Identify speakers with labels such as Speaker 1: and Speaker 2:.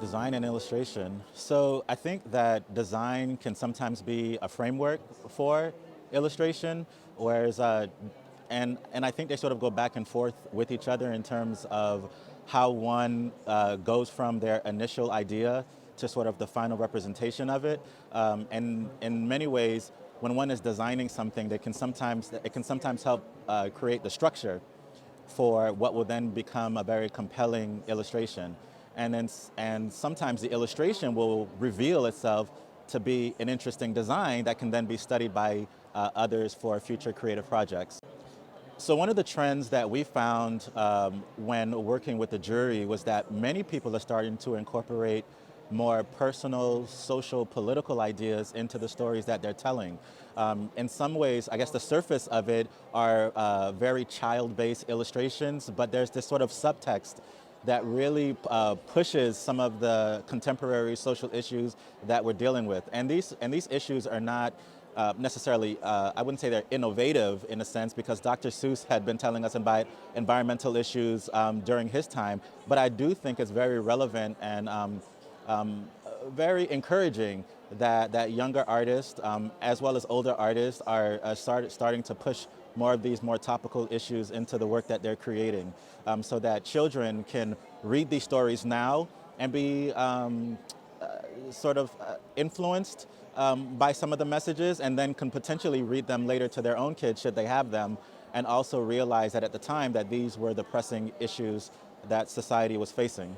Speaker 1: Design and illustration. So I think that design can sometimes be a framework for illustration, whereas and I think they sort of go back and forth with each other in terms of how one goes from their initial idea to sort of the final representation of it. And in many ways, when one is designing something, it can sometimes help create the structure for what will then become a very compelling illustration. And sometimes the illustration will reveal itself to be an interesting design that can then be studied by others for future creative projects. So one of the trends that we found when working with the jury was that many people are starting to incorporate more personal, social, political ideas into the stories that they're telling. In some ways, I guess the surface of it are very child-based illustrations, but there's this sort of subtext that really pushes some of the contemporary social issues that we're dealing with. And these issues are not necessarily, I wouldn't say they're innovative in a sense, because Dr. Seuss had been telling us about environmental issues during his time, but I do think it's very relevant and very encouraging that younger artists, as well as older artists, are starting to push more of these more topical issues into the work that they're creating, so that children can read these stories now and be sort of influenced by some of the messages, and then can potentially read them later to their own kids should they have them, and also realize that at the time that these were the pressing issues that society was facing.